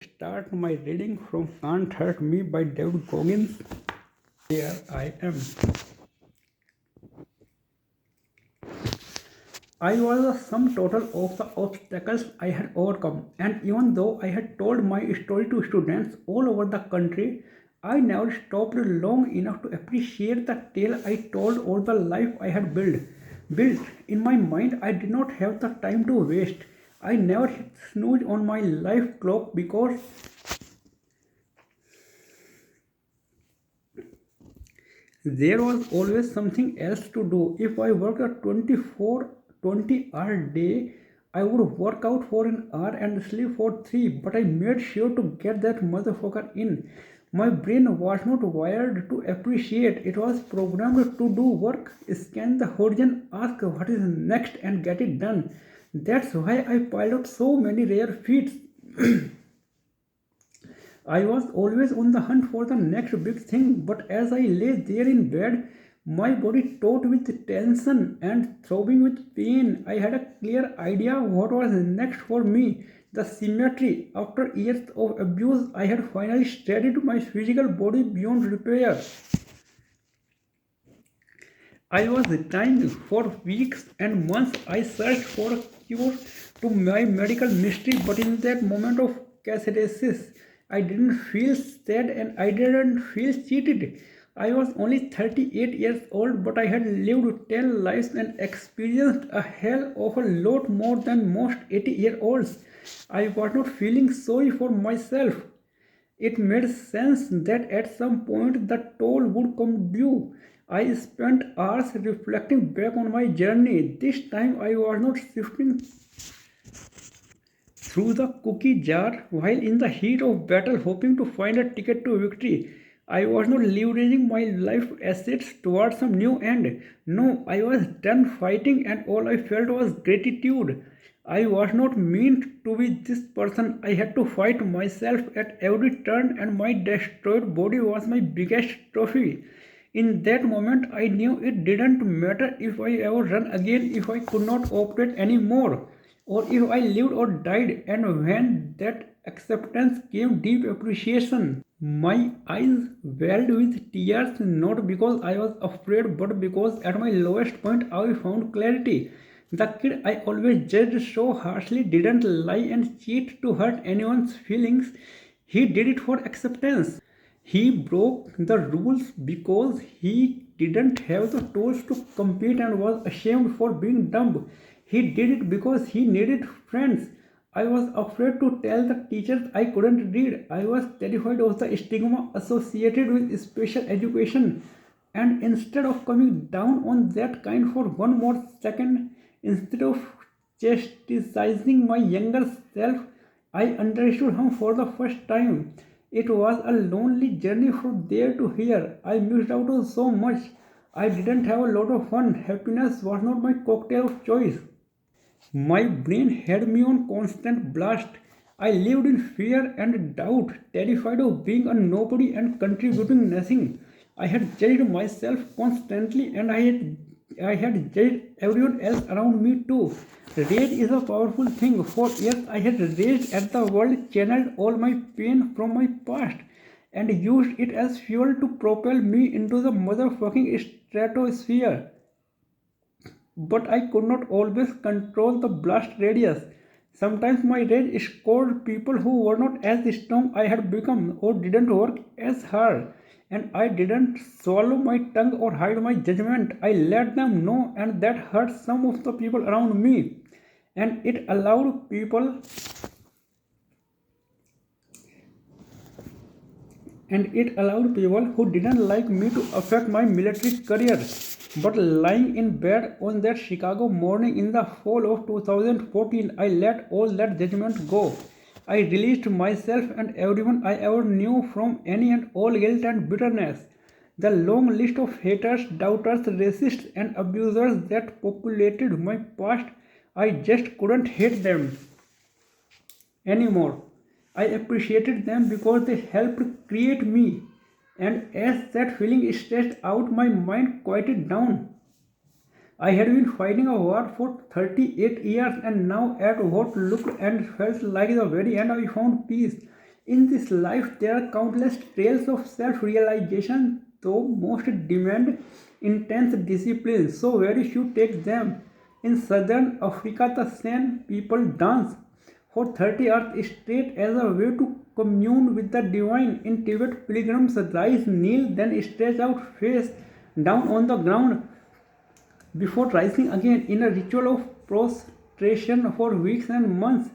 Start my reading from Can't Hurt Me by David Goggins. Here I am. I was the sum total of the obstacles I had overcome, and even though I had told my story to students all over the country, I never stopped long enough to appreciate the tale I told or the life I had built. Built in my mind, I did not have the time to waste. I never hit snooze on my life clock because there was always something else to do. If I worked a 20-hour day, I would work out for an hour and sleep for three, but I made sure to get that motherfucker in. My brain was not wired to appreciate, it was programmed to do work, scan the horizon, ask what is next, and get it done. That's why I piled up so many rare feats. I was always on the hunt for the next big thing, but as I lay there in bed, my body taut with tension and throbbing with pain, I had a clear idea what was next for me. The symmetry. After years of abuse, I had finally steadied my physical body beyond repair. I was dying for weeks and months. I searched for a cure to my medical mystery, but in that moment of catharsis, I didn't feel sad and I didn't feel cheated. I was only 38 years old, but I had lived 10 lives and experienced a hell of a lot more than most 80-year-olds. I was not feeling sorry for myself. It made sense that at some point the toll would come due. I spent hours reflecting back on my journey. This time I was not sifting through the cookie jar while in the heat of battle hoping to find a ticket to victory. I was not leveraging my life assets towards some new end. No, I was done fighting and all I felt was gratitude. I was not meant to be this person. I had to fight myself at every turn and my destroyed body was my biggest trophy. In that moment, I knew it didn't matter if I ever run again, if I could not operate anymore, or if I lived or died. And when that acceptance came, deep appreciation. My eyes welled with tears, not because I was afraid, but because at my lowest point I found clarity. The kid I always judged so harshly didn't lie and cheat to hurt anyone's feelings. He did it for acceptance. He broke the rules because he didn't have the tools to compete and was ashamed for being dumb. He did it because he needed friends. I was afraid to tell the teachers I couldn't read. I was terrified of the stigma associated with special education. And instead of coming down on that kind for one more second, instead of chastising my younger self, I understood him for the first time. It was a lonely journey from there to here. I missed out on so much. I didn't have a lot of fun. Happiness was not my cocktail of choice. My brain had me on constant blast. I lived in fear and doubt, terrified of being a nobody and contributing nothing. I had judged myself constantly and I had judged everyone else around me too. Rage is a powerful thing. For years I had raged at the world, channeled all my pain from my past, and used it as fuel to propel me into the motherfucking stratosphere. But I could not always control the blast radius. Sometimes my rage scored people who were not as strong I had become or didn't work as hard. And I didn't swallow my tongue or hide my judgment. I let them know, and that hurt some of the people around me. And it allowed people who didn't like me to affect my military career. But lying in bed on that Chicago morning in the fall of 2014, I let all that judgment go. I released myself and everyone I ever knew from any and all guilt and bitterness. The long list of haters, doubters, racists, and abusers that populated my past, I just couldn't hate them anymore. I appreciated them because they helped create me. And as that feeling stretched out, my mind quieted down. I had been fighting a war for 38 years, and now, at what looked and felt like the very end, I found peace. In this life, there are countless trails of self realization, though most demand intense discipline, so very few take them. In southern Africa, the San people dance for 30 earth straight as a way to commune with the divine. In Tibet, pilgrims rise, kneel, then stretch out face down on the ground before rising again in a ritual of prostration for weeks and months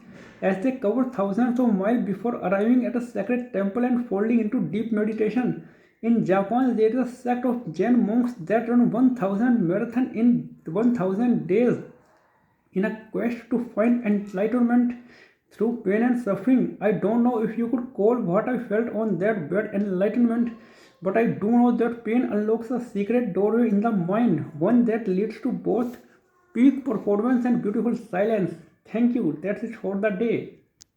as they cover thousands of miles before arriving at a sacred temple and falling into deep meditation. In Japan, there is a sect of Jain monks that run 1000 marathon in 1000 days in a quest to find enlightenment through pain and suffering. I don't know if you could call what I felt on that bed enlightenment, but I do know that pain unlocks a secret doorway in the mind, one that leads to both peak performance and beautiful silence. Thank you. That's it for the day.